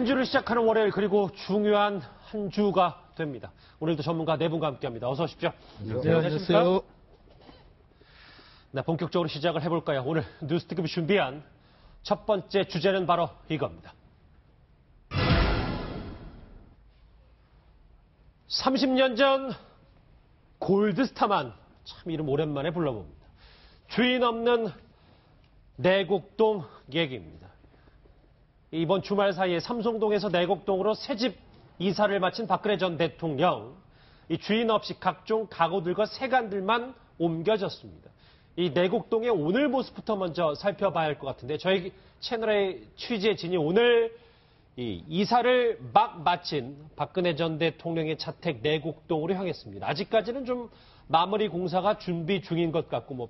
한 주를 시작하는 월요일 그리고 중요한 한 주가 됩니다. 오늘도 전문가 네 분과 함께합니다. 어서 오십시오. 네, 안녕하세요. 네, 본격적으로 시작을 해볼까요? 오늘 뉴스특집이 준비한 첫 번째 주제는 바로 이겁니다. 30년 전 골드스타만 참 이름 오랜만에 불러봅니다. 주인 없는 내곡동 얘기입니다. 이번 주말 사이에 삼성동에서 내곡동으로 새집 이사를 마친 박근혜 전 대통령. 이 주인 없이 각종 가구들과 세간들만 옮겨졌습니다. 이 내곡동의 오늘 모습부터 먼저 살펴봐야 할 것 같은데 저희 채널의 취재진이 오늘 이 이사를 막 마친 박근혜 전 대통령의 자택 내곡동으로 향했습니다. 아직까지는 좀 마무리 공사가 준비 중인 것 같고 뭐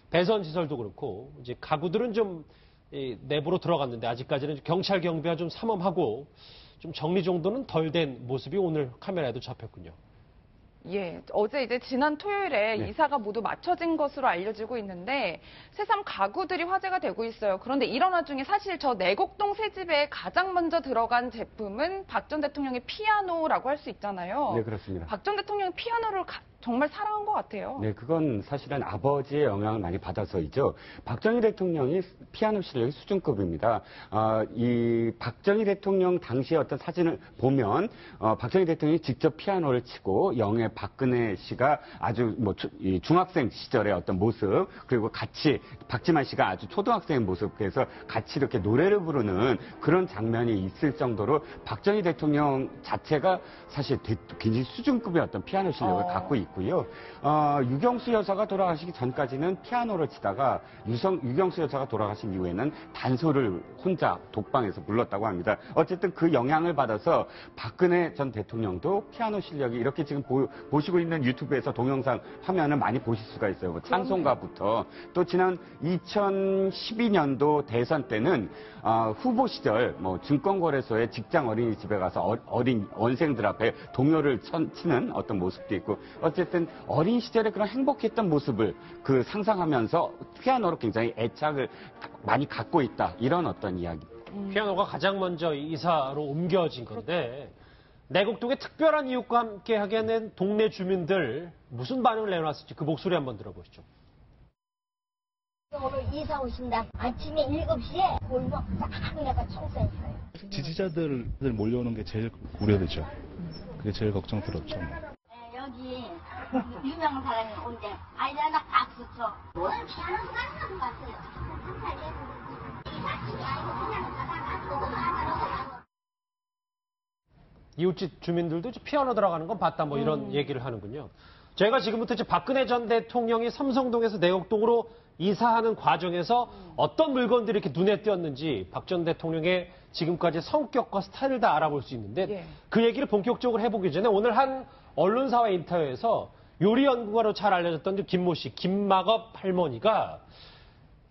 배선 시설도 그렇고 이제 가구들은 좀 내부로 들어갔는데 아직까지는 경찰 경비가 좀 삼엄하고 좀 정리 정도는 덜 된 모습이 오늘 카메라에도 잡혔군요. 예, 어제 이제 지난 토요일에 이사가 모두 마쳐진 것으로 알려지고 있는데 새삼 가구들이 화제가 되고 있어요. 그런데 이런 와중에 사실 저 내곡동 새집에 가장 먼저 들어간 제품은 박 전 대통령의 피아노라고 할 수 있잖아요. 네, 그렇습니다. 박 전 대통령이 피아노를 정말 사랑한 것 같아요. 네, 그건 사실은 아버지의 영향을 많이 받아서이죠. 박정희 대통령이 피아노 실력이 수준급입니다. 이 박정희 대통령 당시의 어떤 사진을 보면 박정희 대통령이 직접 피아노를 치고 영예 박근혜 씨가 아주 뭐 중학생 시절의 어떤 모습 그리고 같이 박지만 씨가 아주 초등학생의 모습 그래서 같이 이렇게 노래를 부르는 그런 장면이 있을 정도로 박정희 대통령 자체가 사실 굉장히 수준급의 어떤 피아노 실력을 갖고 있고요. 유경수 여사가 돌아가시기 전까지는 피아노를 치다가 유경수 여사가 돌아가신 이후에는 단소를 혼자 독방에서 불렀다고 합니다. 어쨌든 그 영향을 받아서 박근혜 전 대통령도 피아노 실력이 이렇게 지금 보시고 있는 유튜브에서 동영상 화면을 많이 보실 수가 있어요. 뭐 찬송가부터 또 지난 2012년도 대선 때는 후보 시절 뭐 증권거래소의 직장 어린이집에 가서 어린 원생들 앞에 동요를 치는 어떤 모습도 있고 어쨌든 어린 시절에 그런 행복했던 모습을 상상하면서 피아노로 굉장히 애착을 많이 갖고 있다 이런 어떤 이야기. 피아노가 가장 먼저 이사로 옮겨진 건데 내곡동의 특별한 이웃과 함께 하게 된 동네 주민들 무슨 반응을 내놨을지 그 목소리 한번 들어보시죠. 오늘 이사 오신다. 아침에 7시에 골목 싹 내가 청소했어요. 지지자들 몰려오는 게 제일 우려되죠. 그게 제일 걱정스럽죠. 네, 여기 유명한 사람이 온대. 아이들 나 박수 쳐. 오늘 피아노 깎는 것 같아요. 이웃집 주민들도 피아노 들어가는 건 봤다 뭐 이런 얘기를 하는군요. 저희가 지금부터 이제 박근혜 전 대통령이 삼성동에서 내곡동으로 이사하는 과정에서 어떤 물건들이 이렇게 눈에 띄었는지 박 전 대통령의 지금까지 성격과 스타일을 다 알아볼 수 있는데 그 얘기를 본격적으로 해보기 전에 오늘 한 언론사와의 인터뷰에서 요리 연구가로 잘 알려졌던 김모 씨, 김막업 할머니가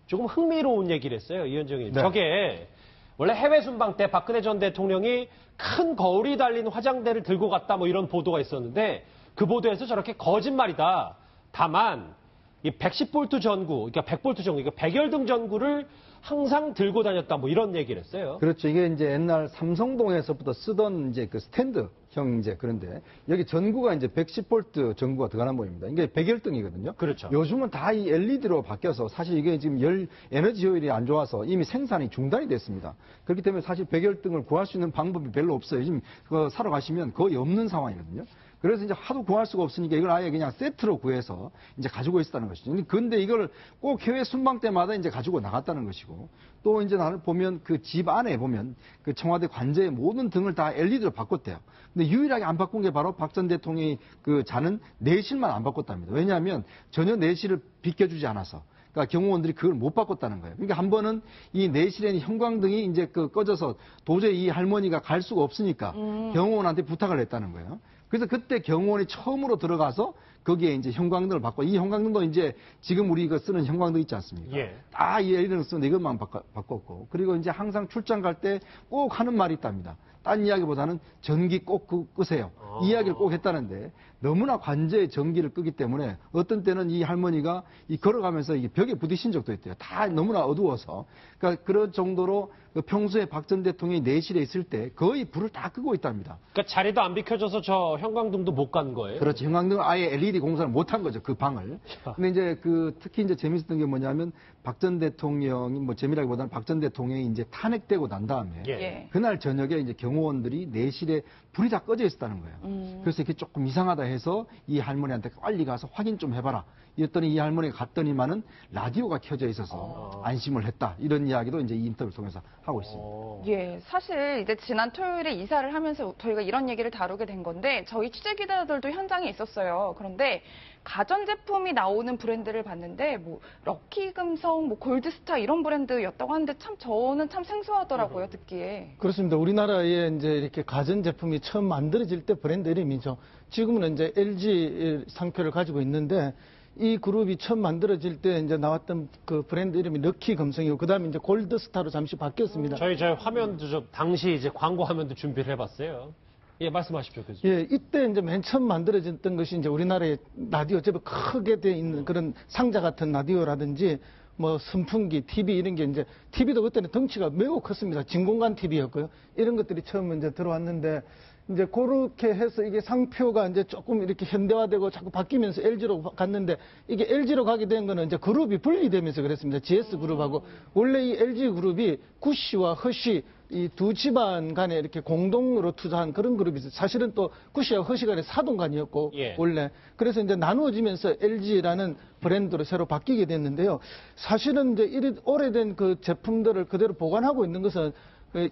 조금 흥미로운 얘기를 했어요. 이현정님. 네. 저게 원래 해외 순방 때 박근혜 전 대통령이 큰 거울이 달린 화장대를 들고 갔다 뭐 이런 보도가 있었는데 그 보도에서 저렇게 거짓말이다. 다만 이 110V 전구, 그러니까 100V 전구, 그러니까 백열등 전구를 항상 들고 다녔다 뭐 이런 얘기를 했어요. 그렇죠. 이게 이제 옛날 삼성동에서부터 쓰던 이제 그 스탠드형 이제 그런데 여기 전구가 이제 110V 전구가 들어가는 모입니다. 이게 백열등이거든요. 그렇죠. 요즘은 다 이 LED로 바뀌어서 사실 이게 지금 에너지 효율이 안 좋아서 이미 생산이 중단이 됐습니다. 그렇기 때문에 사실 백열등을 구할 수 있는 방법이 별로 없어요. 지금 그거 사러 가시면 거의 없는 상황이거든요. 그래서 이제 하도 구할 수가 없으니까 이걸 아예 그냥 세트로 구해서 이제 가지고 있었다는 것이죠. 근데 이걸 꼭 해외 순방 때마다 이제 가지고 나갔다는 것이고 또 이제 나를 보면 그 집 안에 보면 그 청와대 관제의 모든 등을 다 LED로 바꿨대요. 근데 유일하게 안 바꾼 게 바로 박 전 대통령이 그 자는 내실만 안 바꿨답니다. 왜냐하면 전혀 내실을 비켜주지 않아서. 그러니까 경호원들이 그걸 못 바꿨다는 거예요. 그러니까 한 번은 이 내실에 형광등이 이제 꺼져서 도저히 이 할머니가 갈 수가 없으니까 경호원한테 부탁을 했다는 거예요. 그래서 그때 경호원이 처음으로 들어가서 거기에 이제 형광등을 바꿔. 이 형광등도 이제 지금 우리 이거 쓰는 형광등 있지 않습니까? 예. 이 LED를 쓰는데 이것만 바꿨고. 그리고 이제 항상 출장 갈 때 꼭 하는 말이 있답니다. 딴 이야기보다는 전기 꼭 끄세요. 이 이야기를 꼭 했다는데 너무나 관제의 전기를 끄기 때문에 어떤 때는 이 할머니가 걸어가면서 이 벽에 부딪힌 적도 있대요. 다 너무나 어두워서. 그러니까 그런 정도로 그 평소에 박 전 대통령이 내실에 있을 때 거의 불을 다 끄고 있답니다. 그러니까 자리도 안 비켜줘서 저 형광등도 못 간 거예요. 그렇죠. 형광등 아예 LED 공사를 못한 거죠. 그 방을. 근데 이제 특히 이제 재밌었던 게 뭐냐면 박 전 대통령이 뭐 재미라기보다는 박 전 대통령이 이제 탄핵되고 난 다음에 예. 그날 저녁에 이제 경호원들이 내실에 불이 다 꺼져 있었다는 거예요. 그래서 이렇게 조금 이상하다 해서 이 할머니한테 빨리 가서 확인 좀 해봐라. 이랬더니 이 할머니가 갔더니만은 라디오가 켜져 있어서 안심을 했다. 이런 이야기도 이제 이 인터뷰를 통해서 하고 있습니다. 예, 사실 이제 지난 토요일에 이사를 하면서 저희가 이런 얘기를 다루게 된 건데 저희 취재 기자들도 현장에 있었어요. 그런데 가전제품이 나오는 브랜드를 봤는데 뭐 럭키금성, 뭐 골드스타 이런 브랜드였다고 하는데 참 저는 참 생소하더라고요, 듣기에. 그렇습니다. 우리나라에 이제 이렇게 가전제품이 처음 만들어질 때 브랜드 이름이죠. 지금은 이제 LG 상표를 가지고 있는데 이 그룹이 처음 만들어질 때 이제 나왔던 그 브랜드 이름이 럭키 금성이고 그다음에 이제 골드스타로 잠시 바뀌었습니다. 저희 화면도 당시 이제 광고 화면도 준비를 해봤어요. 예, 말씀하십시오, 교수님. 예, 이때 이제 맨 처음 만들어졌던 것이 이제 우리나라의 라디오 제법 크게 돼 있는 그런 상자 같은 라디오라든지 뭐 선풍기, TV 이런 게 이제 TV도 그때는 덩치가 매우 컸습니다. 진공관 TV였고요. 이런 것들이 처음 이제 들어왔는데 이제 그렇게 해서 이게 상표가 이제 조금 이렇게 현대화되고 자꾸 바뀌면서 LG로 갔는데 이게 LG로 가게 된 거는 이제 그룹이 분리되면서 그랬습니다. GS 그룹하고 원래 이 LG 그룹이 구시와 허시 이 두 집안 간에 이렇게 공동으로 투자한 그런 그룹이 있어요. 사실은 또 구시와 허시 간의 사돈간이었고 예. 원래 그래서 이제 나누어지면서 LG라는 브랜드로 새로 바뀌게 됐는데요. 사실은 이제 이리 오래된 그 제품들을 그대로 보관하고 있는 것은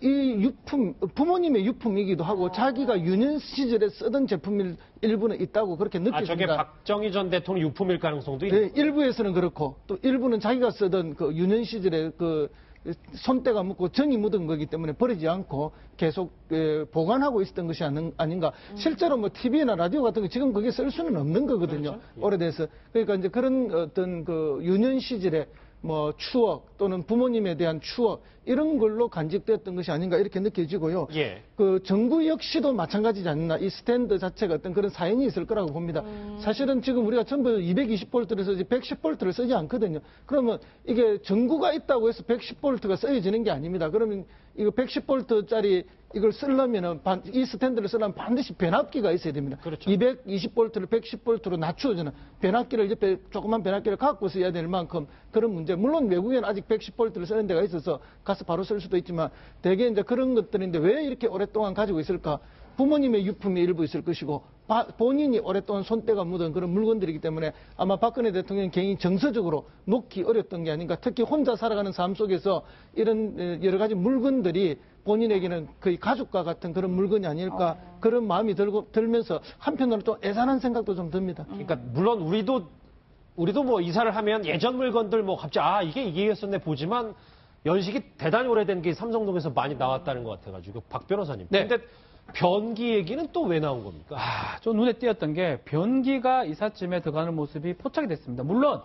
이 유품, 부모님의 유품이기도 하고 자기가 유년 시절에 쓰던 제품일 일부는 있다고 그렇게 느껴집니다. 저게 박정희 전 대통령 유품일 가능성도 있는 네, 일부에서는 그렇고 또 일부는 자기가 쓰던 그 유년 시절에 그 손때가 묻고 정이 묻은 거기 때문에 버리지 않고 계속 보관하고 있었던 것이 아닌가. 실제로 뭐 TV나 라디오 같은 거 지금 그게 쓸 수는 없는 거거든요. 그렇죠. 예. 오래돼서. 그러니까 이제 그런 어떤 그 유년 시절에 뭐 추억 또는 부모님에 대한 추억 이런 걸로 간직되었던 것이 아닌가 이렇게 느껴지고요. 예. 그 정부 역시도 마찬가지지 않나. 이 스탠드 자체가 어떤 그런 사연이 있을 거라고 봅니다. 사실은 지금 우리가 전부 220볼트를 쓰지 110볼트를 쓰지 않거든요. 그러면 이게 전구가 있다고 해서 110볼트가 쓰여지는 게 아닙니다. 그러면 이거 110볼트짜리 이걸 쓰려면은 이 스탠드를 쓰려면 반드시 변압기가 있어야 됩니다. 그렇죠. 220볼트를 110볼트로 낮추어주는 변압기를 옆에 조그만 변압기를 갖고 써야 될 만큼 그런 문제. 물론 외국에는 아직 110볼트를 쓰는 데가 있어서 가서 바로 쓸 수도 있지만 대개 이제 그런 것들인데 왜 이렇게 오랫동안 가지고 있을까? 부모님의 유품이 일부 있을 것이고 본인이 오랫동안 손때가 묻은 그런 물건들이기 때문에 아마 박근혜 대통령 개인이 정서적으로 놓기 어렸던 게 아닌가. 특히 혼자 살아가는 삶 속에서 이런 여러 가지 물건들이 본인에게는 거의 가족과 같은 그런 물건이 아닐까 그런 마음이 들면서 한편으로 또 애잔한 생각도 좀 듭니다. 그러니까 물론 우리도 뭐 이사를 하면 예전 물건들 뭐 갑자기 이게 이게였었네 보지만 연식이 대단히 오래된 게 삼성동에서 많이 나왔다는 것 같아가지고 박 변호사님. 네. 근데 변기 얘기는 또 왜 나온 겁니까? 좀 눈에 띄었던 게 변기가 이삿짐에 들어가는 모습이 포착이 됐습니다. 물론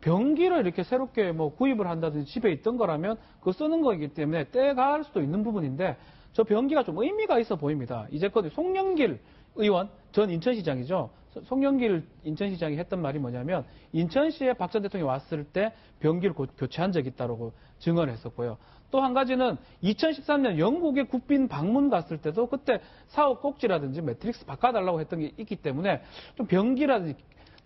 변기를 이렇게 새롭게 뭐 구입을 한다든지 집에 있던 거라면 그거 쓰는 거이기 때문에 떼갈 수도 있는 부분인데 저 변기가 좀 의미가 있어 보입니다. 이제껏 송영길 의원, 전 인천시장이죠. 송영길 인천시장이 했던 말이 뭐냐면 인천시에 박 전 대통령이 왔을 때 변기를 교체한 적이 있다고 증언을 했었고요. 또 한 가지는 2013년 영국에 국빈 방문 갔을 때도 그때 사업 꼭지라든지 매트릭스 바꿔달라고 했던 게 있기 때문에 좀 변기라든지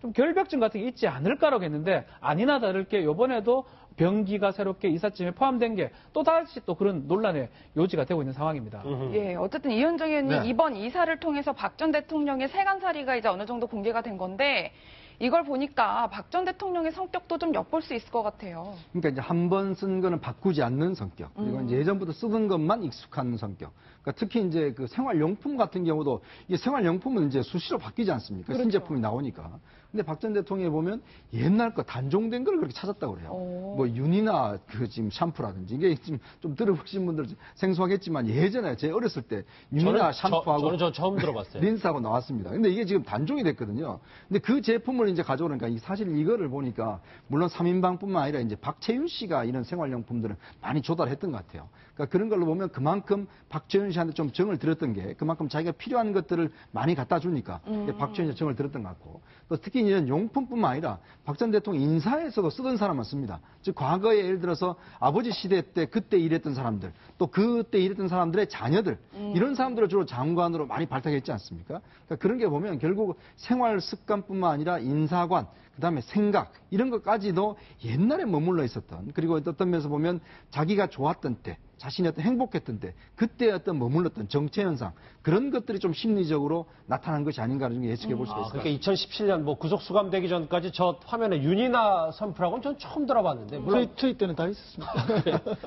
좀 결벽증 같은 게 있지 않을까라고 했는데 아니나 다를게 이번에도 변기가 새롭게 이삿짐에 포함된 게 또다시 또 그런 논란의 요지가 되고 있는 상황입니다. 예, 어쨌든 이현정 의원님 네. 이번 이사를 통해서 박 전 대통령의 세간살이가 이제 어느 정도 공개가 된 건데 이걸 보니까 박 전 대통령의 성격도 좀 엿볼 수 있을 것 같아요. 그러니까 이제 한 번 쓴 거는 바꾸지 않는 성격. 그리고 이제 예전부터 쓰던 것만 익숙한 성격. 그러니까 특히 이제 그 생활용품 같은 경우도 이게 생활용품은 이제 수시로 바뀌지 않습니까? 그렇죠. 신제품이 나오니까. 근데 박 전 대통령이 보면 옛날 거 단종된 걸 그렇게 찾았다고 그래요. 뭐 윤이나 그 지금 샴푸라든지 이게 지금 좀 들어보신 분들 생소하겠지만 예전에 제 어렸을 때 윤이나 샴푸하고 저는 저 처음 들어봤어요. 린스하고 나왔습니다. 근데 이게 지금 단종이 됐거든요. 근데 그 제품을 이제 가져오니까 사실 이거를 보니까 물론 3인방뿐만 아니라 이제 박채윤 씨가 이런 생활용품들을 많이 조달했던 것 같아요. 그러니까 그런 걸로 보면 그만큼 박지원 씨한테 좀 정을 들었던 게 그만큼 자기가 필요한 것들을 많이 갖다 주니까 박지원 씨 정을 들었던 것 같고 또 특히 이런 용품뿐만 아니라 박 전 대통령 인사에서도 쓰던 사람만 씁니다. 즉 과거에 예를 들어서 아버지 시대 때 그때 일했던 사람들 또 그때 일했던 사람들의 자녀들 이런 사람들을 주로 장관으로 많이 발탁했지 않습니까? 그러니까 그런 게 보면 결국 생활 습관뿐만 아니라 인사관 그다음에 생각 이런 것까지도 옛날에 머물러 있었던 그리고 어떤 면에서 보면 자기가 좋았던 때 자신이 어떤 행복했던 때 그때 어떤 머물렀던 정체 현상 그런 것들이 좀 심리적으로 나타난 것이 아닌가를 예측해 볼 수가 있습니다. 그러니까 2017년 뭐 구속 수감되기 전까지 저 화면에 윤이나 선프라고는 전 처음 들어봤는데 물론 저희 때는 다 있었습니다.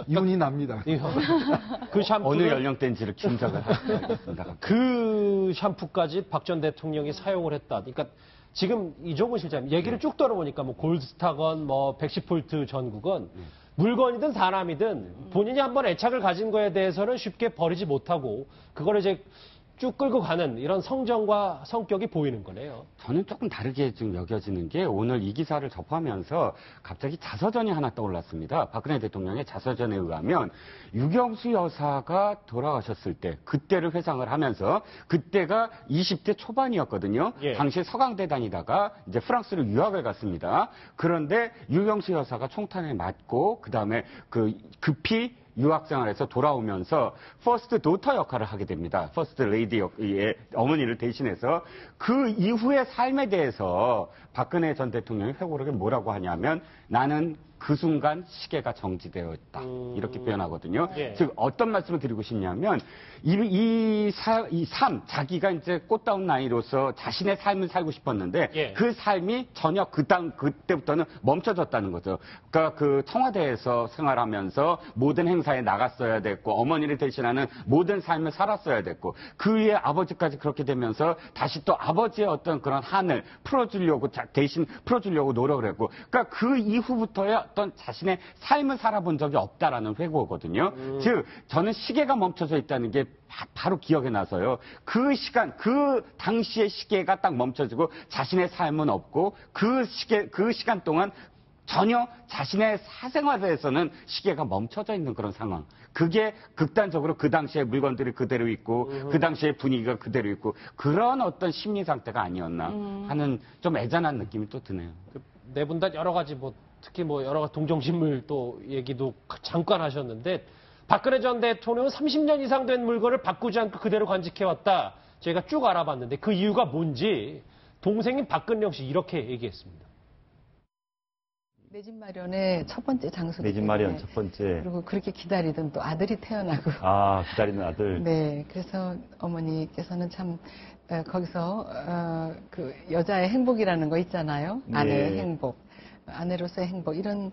윤이 납니다. 그 샴푸 어느 연령대인지를 짐작을 하겠습니다. 그 샴푸까지 박 전 대통령이 사용을 했다. 그러니까 지금 이종훈 실장님 얘기를 쭉 들어보니까 뭐 골드스타건 뭐 110볼트 전구건 물건이든 사람이든 본인이 한번 애착을 가진 거에 대해서는 쉽게 버리지 못하고 그걸 이제 쭉 끌고 가는 이런 성정과 성격이 보이는 거네요. 저는 조금 다르게 좀 여겨지는 게 오늘 이 기사를 접하면서 갑자기 자서전이 하나 떠올랐습니다. 박근혜 대통령의 자서전에 의하면 유경수 여사가 돌아가셨을 때 그때를 회상을 하면서 그때가 20대 초반이었거든요. 예. 당시 서강대 다니다가 이제 프랑스로 유학을 갔습니다. 그런데 유경수 여사가 총탄에 맞고 그다음에 급히 유학생활에서 돌아오면서 퍼스트 도터 역할을 하게 됩니다. 퍼스트 레이디의 어머니를 대신해서 그 이후의 삶에 대해서 박근혜 전 대통령이 회고록에 뭐라고 하냐면 나는 그 순간 시계가 정지되었다. 이렇게 표현하거든요. 예. 즉 어떤 말씀을 드리고 싶냐면 이 삶, 자기가 이제 꽃다운 나이로서 자신의 삶을 살고 싶었는데 예. 그 삶이 전혀 그때부터는 멈춰졌다는 거죠. 그러니까 그 청와대에서 생활하면서 모든 행사에 나갔어야 됐고 어머니를 대신하는 모든 삶을 살았어야 됐고 그의 아버지까지 그렇게 되면서 다시 또 아버지의 어떤 그런 한을 대신 풀어주려고 노력을 했고 그러니까 그 이후부터의 어떤 자신의 삶을 살아본 적이 없다라는 회고거든요. 즉 저는 시계가 멈춰져 있다는 게 바로 기억에 나서요. 그 당시의 시계가 딱 멈춰지고 자신의 삶은 없고 그 시간 동안 전혀 자신의 사생활에서는 시계가 멈춰져 있는 그런 상황. 그게 극단적으로 그 당시의 물건들이 그대로 있고 그 당시의 분위기가 그대로 있고 그런 어떤 심리 상태가 아니었나 하는 좀 애잔한 느낌이 또 드네요. 네 분 다 여러 가지 특히 여러 가지 동정신물 또 얘기도 잠깐 하셨는데 박근혜 전 대통령은 30년 이상 된 물건을 바꾸지 않고 그대로 간직해왔다. 저희가 쭉 알아봤는데 그 이유가 뭔지 동생인 박근영 씨 이렇게 얘기했습니다. 내 집 마련의 첫 번째 장소기 내 집 마련 첫 번째. 그리고 그렇게 기다리던 또 아들이 태어나고. 아, 기다리는 아들. 네, 그래서 어머니께서는 참 거기서 그 여자의 행복이라는 거 있잖아요. 아내의 행복. 아내로서의 행복 이런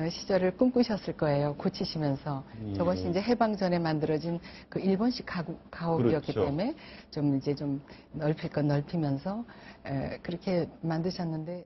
시절을 꿈꾸셨을 거예요. 고치시면서 저것이 이제 해방 전에 만들어진 그 일본식 가옥이었기 그렇죠. 때문에 좀 넓힐 건 넓히면서 그렇게 만드셨는데.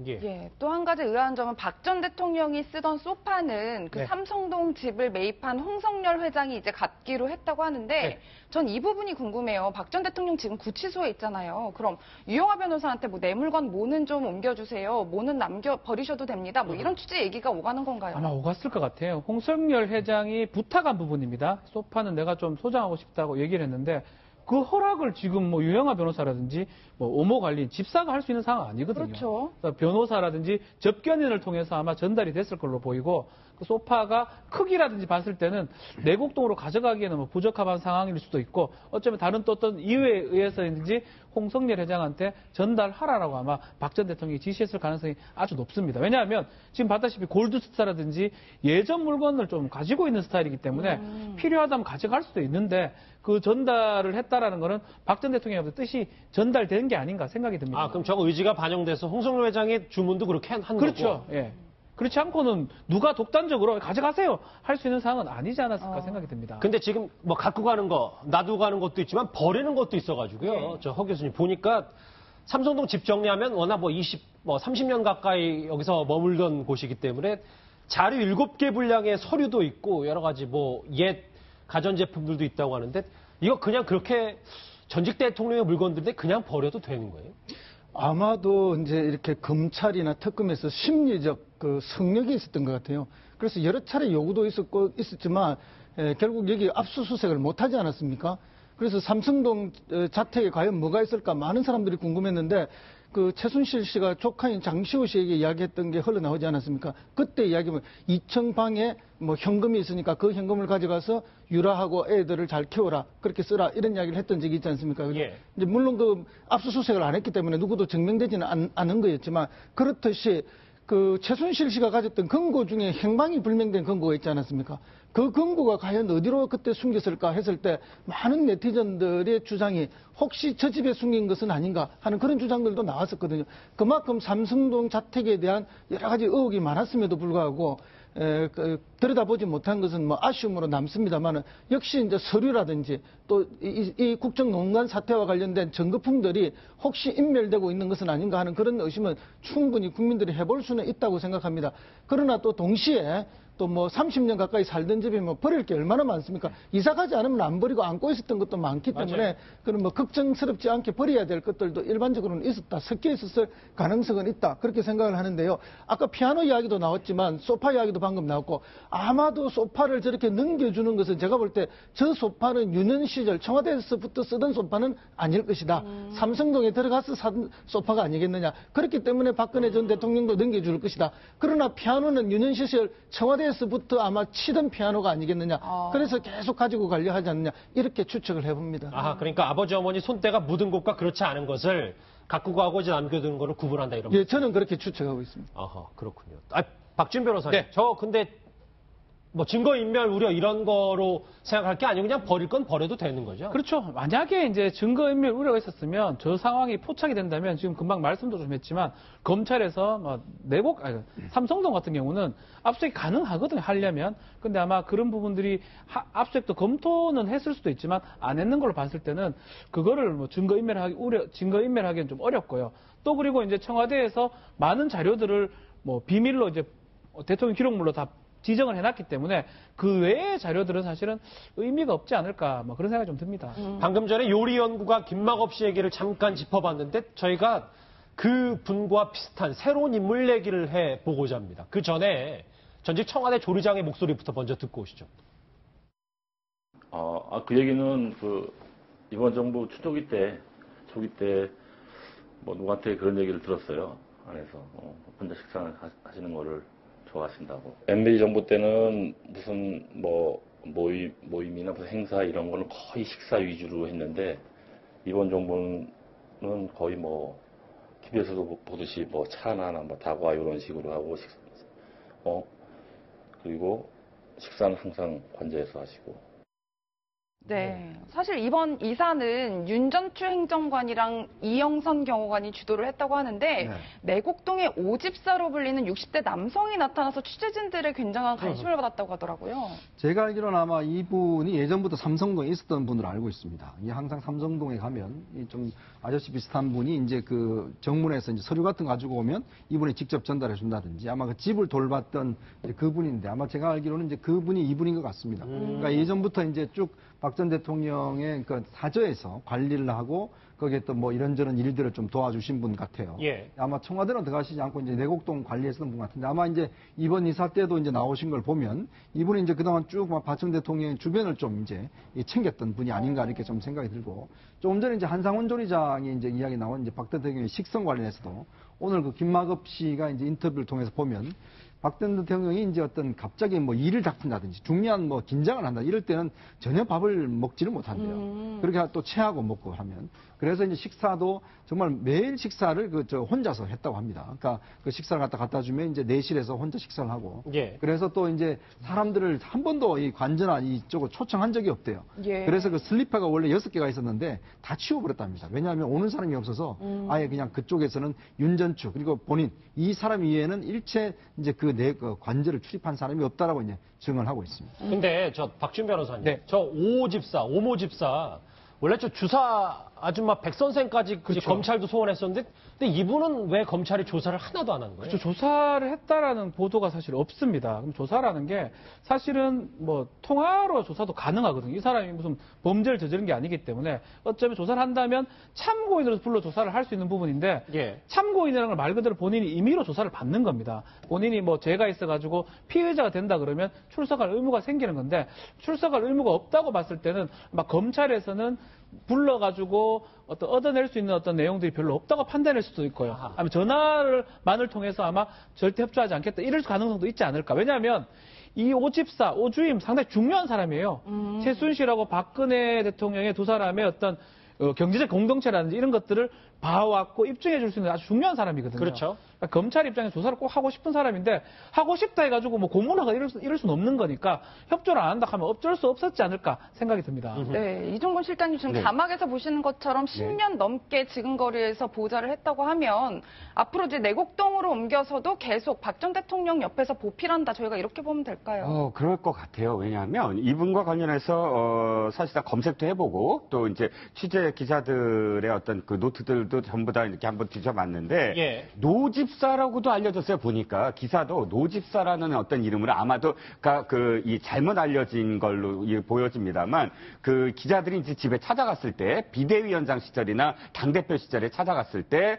예, 또 한 가지 의아한 점은 박 전 대통령이 쓰던 소파는 그 네. 삼성동 집을 매입한 홍성열 회장이 이제 갖기로 했다고 하는데 네. 전 이 부분이 궁금해요. 박 전 대통령 지금 구치소에 있잖아요. 그럼 유영하 변호사한테 내 물건 뭐는 좀 옮겨주세요. 뭐는 버리셔도 됩니다. 이런 취지 얘기가 오가는 건가요? 아마 오갔을 것 같아요. 홍성열 회장이 부탁한 부분입니다. 소파는 내가 좀 소장하고 싶다고 얘기를 했는데 그 허락을 지금 유영하 변호사라든지 오모 관리인, 집사가 할 수 있는 상황 아니거든요. 그렇죠. 그래서 변호사라든지 접견인을 통해서 아마 전달이 됐을 걸로 보이고 그 소파가 크기라든지 봤을 때는 내곡동으로 가져가기에는 부적합한 상황일 수도 있고 어쩌면 다른 또 어떤 이유에 의해서인지 홍성열 회장한테 전달하라라고 아마 박 전 대통령이 지시했을 가능성이 아주 높습니다. 왜냐하면 지금 봤다시피 골드스타라든지 예전 물건을 좀 가지고 있는 스타일이기 때문에 필요하다면 가져갈 수도 있는데 그 전달을 했다라는 거는 박 전 대통령의 뜻이 전달된 게 아닌가 생각이 듭니다. 아, 그럼 저거 의지가 반영돼서 홍성열 회장의 주문도 그렇게 한 거고. 그렇죠. 예. 그렇지 않고는 누가 독단적으로 가져가세요 할 수 있는 상황은 아니지 않았을까 생각이 듭니다. 근데 지금 갖고 가는 거, 놔두고 가는 것도 있지만 버리는 것도 있어가지고요. 저 허 교수님 보니까 삼성동 집 정리하면 워낙 30년 가까이 여기서 머물던 곳이기 때문에 자료 7개 분량의 서류도 있고 여러 가지 옛 가전제품들도 있다고 하는데 이거 그냥 그렇게 전직 대통령의 물건들인데 그냥 버려도 되는 거예요? 아마도 이제 이렇게 검찰이나 특검에서 심리적 그 성역이 있었던 것 같아요. 그래서 여러 차례 요구도 있었지만 결국 여기 압수수색을 못하지 않았습니까? 그래서 삼성동 자택에 과연 뭐가 있을까 많은 사람들이 궁금했는데 그 최순실 씨가 조카인 장시호 씨에게 이야기했던 게 흘러나오지 않았습니까? 그때 이야기하면 2층 방에 뭐 현금이 있으니까 그 현금을 가져가서 유라하고 애들을 잘 키워라 그렇게 쓰라 이런 이야기를 했던 적이 있지 않습니까? 예. 이제 물론 그 압수수색을 안 했기 때문에 누구도 증명되지는 않은 거였지만 그렇듯이 그 최순실 씨가 가졌던 금고 중에 행방이 불명된 금고가 있지 않았습니까? 그 금고가 과연 어디로 그때 숨겼을까 했을 때 많은 네티즌들의 주장이 혹시 저 집에 숨긴 것은 아닌가 하는 그런 주장들도 나왔었거든요. 그만큼 삼성동 자택에 대한 여러 가지 의혹이 많았음에도 불구하고 들여다보지 못한 것은 뭐 아쉬움으로 남습니다만 역시 이제 서류라든지 또 이 국정농단 사태와 관련된 증거품들이 혹시 인멸되고 있는 것은 아닌가 하는 그런 의심은 충분히 국민들이 해볼 수는 있다고 생각합니다. 그러나 또 동시에 또 뭐 30년 가까이 살던 집이 뭐 버릴 게 얼마나 많습니까? 이사 가지 않으면 안 버리고 안고 있었던 것도 많기 때문에 맞아요. 그런 뭐 걱정스럽지 않게 버려야 될 것들도 일반적으로는 있었다. 섞여 있었을 가능성은 있다. 그렇게 생각을 하는데요. 아까 피아노 이야기도 나왔지만 소파 이야기도 방금 나왔고 아마도 소파를 저렇게 넘겨주는 것은 제가 볼 때 저 소파는 유년 시절 청와대에서부터 쓰던 소파는 아닐 것이다. 삼성동에 들어가서 산 소파가 아니겠느냐. 그렇기 때문에 박근혜 전 대통령도 넘겨줄 것이다. 그러나 피아노는 유년 시절 청와대에서부터 아마 치던 피아노가 아니겠느냐. 그래서 계속 가지고 가려 하지 않느냐. 이렇게 추측을 해봅니다. 아, 그러니까 아버지 어머니 손때가 묻은 것과 그렇지 않은 것을 갖고 가고 이제 남겨두는 거를 구분한다 이런 예, 저는 그렇게 추측하고 있습니다. 아하, 그렇군요. 아, 박준 변호사님. 네. 저 근데 뭐 증거인멸 우려 이런 거로 생각할 게 아니고 그냥 버릴 건 버려도 되는 거죠? 그렇죠. 만약에 이제 증거인멸 우려가 있었으면 저 상황이 포착이 된다면 지금 금방 말씀도 좀 했지만 검찰에서 뭐 삼성동 같은 경우는 압수수색이 가능하거든요. 하려면. 근데 아마 그런 부분들이 압수수색도 검토는 했을 수도 있지만 안 했는 걸로 봤을 때는 그거를 뭐 증거인멸하기는 좀 어렵고요. 또 그리고 이제 청와대에서 많은 자료들을 뭐 비밀로 이제 대통령 기록물로 다 지정을 해놨기 때문에 그 외의 자료들은 사실은 의미가 없지 않을까 뭐 그런 생각이 좀 듭니다. 방금 전에 요리연구가 김만업 씨 얘기를 잠깐 짚어봤는데 저희가 그 분과 비슷한 새로운 인물 얘기를 해보고자 합니다. 그 전에 전직 청와대 조리장의 목소리부터 먼저 듣고 오시죠. 그 얘기는 이번 정부 초기 때 뭐 누구한테 그런 얘기를 들었어요. 안에서 혼자 식사를 하시는 거를 좋아하신다고. MBC 정부 때는 무슨 뭐 모임이나 무슨 행사 이런 거는 거의 식사 위주로 했는데 이번 정부는 거의 뭐 TV에서도 보듯이 뭐 차나 뭐 다과 이런 식으로 하고 그리고 식사는 항상 관저에서 하시고. 네. 사실 이번 이사는 윤전추 행정관이랑 이영선 경호관이 주도를 했다고 하는데 내곡동의 오집사로 불리는 60대 남성이 나타나서 취재진들의 굉장한 관심을 받았다고 하더라고요. 제가 알기로는 아마 이분이 예전부터 삼성동에 있었던 분으로 알고 있습니다. 항상 삼성동에 가면 좀 아저씨 비슷한 분이 이제 그 정문에서 이제 서류 같은 거 가지고 오면 이분이 직접 전달해 준다든지 아마 그 집을 돌봤던 그분인데 아마 제가 알기로는 이제 그분이 이분인 것 같습니다. 그러니까 예전부터 이제 쭉 박 전 대통령의 그 사저에서 관리를 하고 거기에 또 뭐 이런저런 일들을 좀 도와주신 분 같아요. 예. 아마 청와대는 들어가시지 않고 이제 내곡동 관리했던 분 같은데 아마 이제 이번 이사 때도 이제 나오신 걸 보면 이분이 이제 그동안 쭉 박 전 대통령의 주변을 좀 이제 챙겼던 분이 아닌가 이렇게 좀 생각이 들고 조금 전에 이제 한상원 조리장이 이제 이야기 나온 이제 박 대통령의 식성 관련해서도 오늘 그 김만업 씨가 이제 인터뷰를 통해서 보면 박 전 대통령이 이제 어떤 갑자기 뭐 일을 다툰다든지 중요한 뭐 긴장을 한다 이럴 때는 전혀 밥을 먹지를 못한대요. 그렇게 또 체하고 먹고 하면 그래서 이제 식사도 정말 매일 식사를 혼자서 했다고 합니다. 그러니까 그 식사를 갖다 주면 이제 내실에서 혼자 식사를 하고 예. 그래서 또 이제 사람들을 한 번도 이 관저나 이쪽을 초청한 적이 없대요. 예. 그래서 그 슬리퍼가 원래 6개가 있었는데 다 치워버렸답니다. 왜냐하면 오는 사람이 없어서 아예 그냥 그쪽에서는 윤전추 그리고 본인 이 사람 이외에는 일체 이제 그 관저를 출입한 사람이 없다라고 이제 증언을 하고 있습니다. 근데 저 박준 변호사님, 네. 저 오모 집사 원래 저 주사 아줌마 백선생까지 그렇죠. 검찰도 소환했었는데, 근데 이분은 왜 검찰이 조사를 하나도 안 한 거예요? 그렇죠. 조사를 했다라는 보도가 사실 없습니다. 그럼 조사라는 게 사실은 뭐 통화로 조사도 가능하거든요. 이 사람이 무슨 범죄를 저지른 게 아니기 때문에 어쩌면 조사를 한다면 참고인으로서 불러 조사를 할 수 있는 부분인데 예. 참고인이라는 걸 말 그대로 본인이 임의로 조사를 받는 겁니다. 본인이 뭐 죄가 있어가지고 피의자가 된다 그러면 출석할 의무가 생기는 건데 출석할 의무가 없다고 봤을 때는 막 검찰에서는 불러가지고 어떤 얻어낼 수 있는 어떤 내용들이 별로 없다고 판단할 수도 있고요. 아니면 전화만을 통해서 아마 절대 협조하지 않겠다 이럴 가능성도 있지 않을까. 왜냐하면 이 오집사, 오주임 상당히 중요한 사람이에요. 최순실하고 박근혜 대통령의 두 사람의 어떤 경제적 공동체라든지 이런 것들을 봐왔고 입증해 줄 수 있는 아주 중요한 사람이거든요. 그렇죠. 그러니까 검찰 입장에서 조사를 꼭 하고 싶은 사람인데 하고 싶다 해가지고 뭐 고문하거나 이럴 수는 없는 거니까 협조를 안 한다 하면 어쩔 수 없었지 않을까 생각이 듭니다. 네, 이종건 실장님 지금 네. 자막에서 보시는 것처럼 10년 넘게 지금거리에서 보좌를 했다고 하면 앞으로 이제 내곡동으로 옮겨서도 계속 박 전 대통령 옆에서 보필한다. 저희가 이렇게 보면 될까요? 그럴 것 같아요. 왜냐하면 이분과 관련해서 사실상 검색도 해보고 또 이제 취재 기자들의 어떤 그 노트들도 전부 다 이렇게 한번 뒤져봤는데 예. 노집사라고도 알려졌어요. 보니까 기사도 노집사라는 어떤 이름으로 아마도 이 잘못 알려진 걸로 보여집니다만 그 기자들이 이제 집에 찾아갔을 때 비대위원장 시절이나 당대표 시절에 찾아갔을 때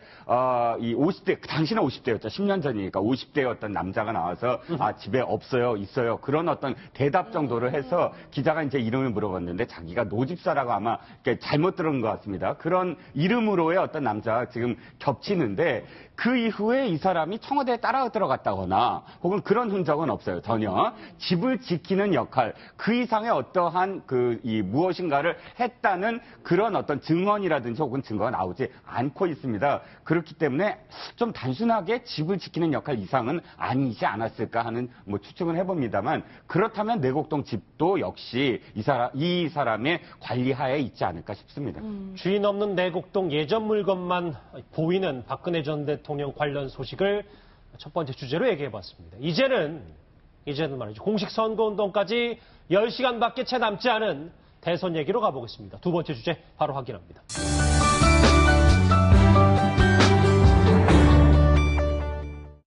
이 50대 당시는 50대였죠. 10년 전이니까 50대였던 남자가 나와서 집에 없어요, 있어요. 그런 어떤 대답 정도를 해서 기자가 이제 이름을 물어봤는데 자기가 노집사라고 아마 잘못 들은 것 같습니다. 그런 이름으로의 어떤 남자가 지금 겹치는데 그 이후에 이 사람이 청와대에 따라 들어갔다거나 혹은 그런 흔적은 없어요. 전혀. 집을 지키는 역할, 그 이상의 어떠한 무엇인가를 했다는 그런 어떤 증언이라든지 혹은 증거가 나오지 않고 있습니다. 그렇기 때문에 좀 단순하게 집을 지키는 역할 이상은 아니지 않았을까 하는 추측은 해봅니다만 그렇다면 내곡동 집도 역시 이 사람의 관리하에 있지 않을까 싶습니다. 주인 없는 내곡동 예전 물건만 보이는 박근혜 전 대통령 관련 소식을 첫 번째 주제로 얘기해봤습니다. 이제는 말이죠. 공식 선거운동까지 10시간밖에 채 남지 않은 대선 얘기로 가보겠습니다. 두 번째 주제 바로 확인합니다.